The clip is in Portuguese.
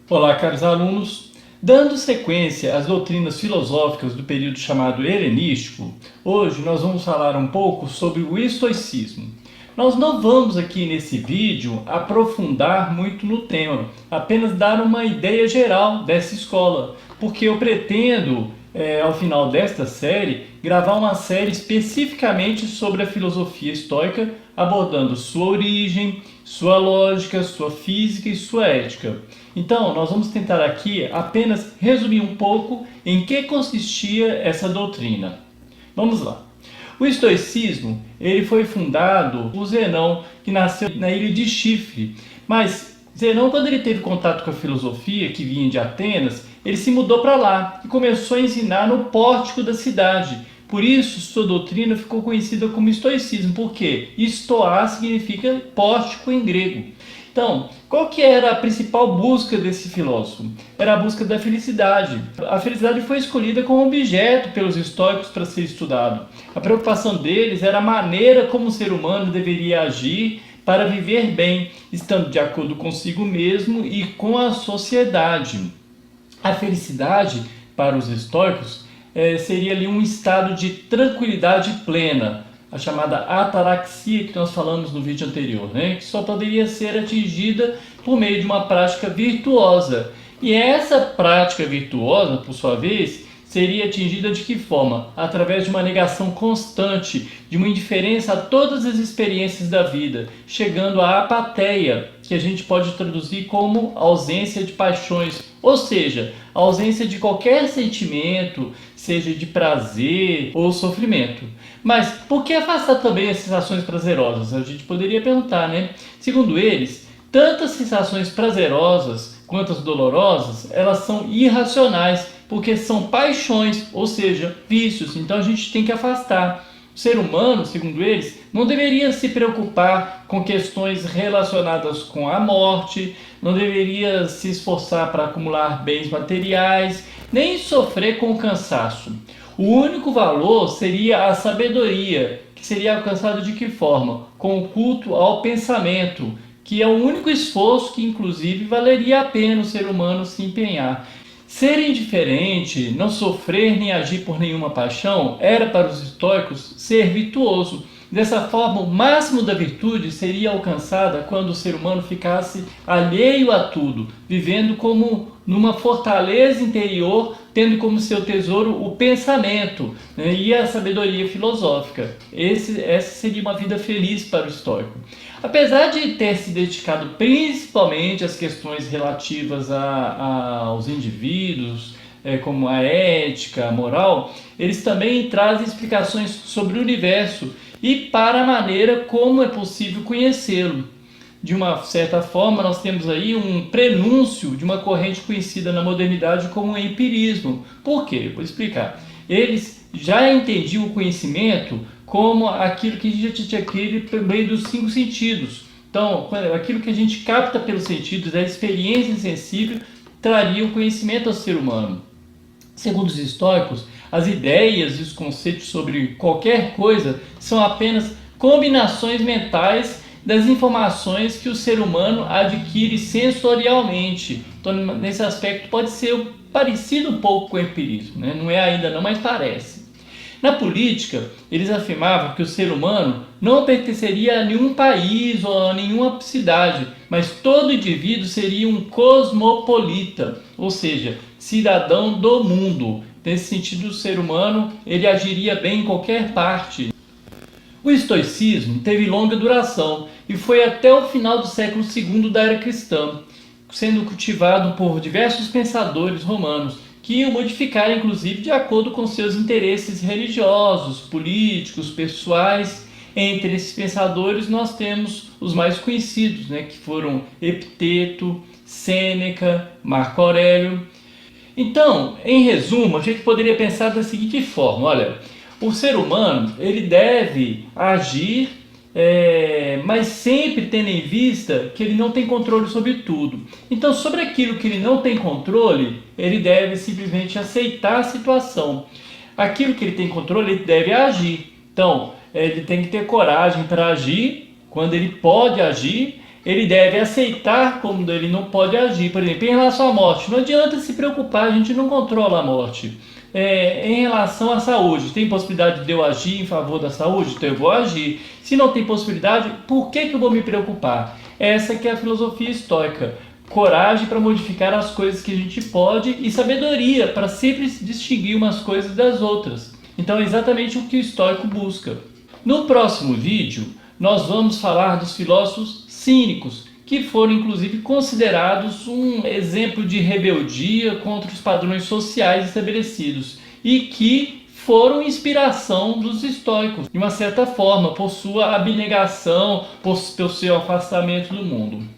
Olá, caros alunos. Dando sequência às doutrinas filosóficas do período chamado helenístico, hoje nós vamos falar um pouco sobre o estoicismo. Nós não vamos aqui nesse vídeo aprofundar muito no tema, apenas dar uma ideia geral dessa escola, porque eu pretendo, ao final desta série, gravar uma série especificamente sobre a filosofia estoica, abordando sua origem, sua lógica, sua física e sua ética. Então, nós vamos tentar aqui apenas resumir um pouco em que consistia essa doutrina. Vamos lá. O estoicismo, ele foi fundado por Zenão, que nasceu na ilha de Chifre. Mas Zenão, quando ele teve contato com a filosofia que vinha de Atenas, ele se mudou para lá e começou a ensinar no pórtico da cidade. Por isso, sua doutrina ficou conhecida como estoicismo, porque estoar significa pórtico em grego. Então, qual que era a principal busca desse filósofo? Era a busca da felicidade. A felicidade foi escolhida como objeto pelos estoicos para ser estudado. A preocupação deles era a maneira como o ser humano deveria agir para viver bem, estando de acordo consigo mesmo e com a sociedade. A felicidade, para os estoicos, seria ali um estado de tranquilidade plena, a chamada ataraxia que nós falamos no vídeo anterior, que só poderia ser atingida por meio de uma prática virtuosa. E essa prática virtuosa, por sua vez, seria atingida de que forma? Através de uma negação constante, de uma indiferença a todas as experiências da vida, chegando à apateia, que a gente pode traduzir como ausência de paixões, ou seja, a ausência de qualquer sentimento, seja de prazer ou sofrimento. Mas por que afastar também as sensações prazerosas? A gente poderia perguntar, né? Segundo eles, tanto as sensações prazerosas quanto as dolorosas, elas são irracionais, porque são paixões, ou seja, vícios. Então a gente tem que afastar. O ser humano, segundo eles, não deveria se preocupar com questões relacionadas com a morte, não deveria se esforçar para acumular bens materiais, nem sofrer com o cansaço. O único valor seria a sabedoria, que seria alcançado de que forma? Com o culto ao pensamento, que é o único esforço que, inclusive, valeria a pena o ser humano se empenhar. Ser indiferente, não sofrer nem agir por nenhuma paixão, era para os estoicos ser virtuoso. Dessa forma, o máximo da virtude seria alcançada quando o ser humano ficasse alheio a tudo, vivendo como numa fortaleza interior, tendo como seu tesouro o pensamento, e a sabedoria filosófica. Essa seria uma vida feliz para o estoico. Apesar de ter se dedicado principalmente às questões relativas aos indivíduos, como a ética, a moral, eles também trazem explicações sobre o universo e para a maneira como é possível conhecê-lo. De uma certa forma, nós temos aí um prenúncio de uma corrente conhecida na modernidade como o empirismo. Por quê? Vou explicar. Eles já entendiam o conhecimento como aquilo que a gente tinha aqui por meio dos 5 sentidos. Então, aquilo que a gente capta pelos sentidos, a experiência sensível, traria o conhecimento ao ser humano. Segundo os estoicos, as ideias e os conceitos sobre qualquer coisa são apenas combinações mentais das informações que o ser humano adquire sensorialmente. Então, nesse aspecto, pode ser parecido um pouco com o empirismo, Não é ainda não, mas parece. Na política, eles afirmavam que o ser humano não pertenceria a nenhum país ou a nenhuma cidade, mas todo indivíduo seria um cosmopolita, ou seja, cidadão do mundo. Nesse sentido, o ser humano ele agiria bem em qualquer parte. O estoicismo teve longa duração e foi até o final do século II da era cristã, sendo cultivado por diversos pensadores romanos, que iam modificar inclusive de acordo com seus interesses religiosos, políticos, pessoais. Entre esses pensadores nós temos os mais conhecidos, que foram Epiteto, Sêneca, Marco Aurélio. Então, em resumo, a gente poderia pensar da seguinte forma: olha, o ser humano ele deve agir, mas sempre tendo em vista que ele não tem controle sobre tudo. Então, sobre aquilo que ele não tem controle, ele deve simplesmente aceitar a situação. Aquilo que ele tem controle, ele deve agir. Então, ele tem que ter coragem para agir quando ele pode agir ele deve aceitar como ele não pode agir. Por exemplo, em relação à morte, não adianta se preocupar, a gente não controla a morte. Em relação à saúde, tem possibilidade de eu agir em favor da saúde? Então eu vou agir. Se não tem possibilidade, por que eu vou me preocupar? Essa que é a filosofia estoica. Coragem para modificar as coisas que a gente pode e sabedoria para sempre distinguir umas coisas das outras. Então é exatamente o que o estoico busca. No próximo vídeo, nós vamos falar dos filósofos cínicos, que foram inclusive considerados um exemplo de rebeldia contra os padrões sociais estabelecidos e que foram inspiração dos estoicos, de uma certa forma, por sua abnegação, por seu afastamento do mundo.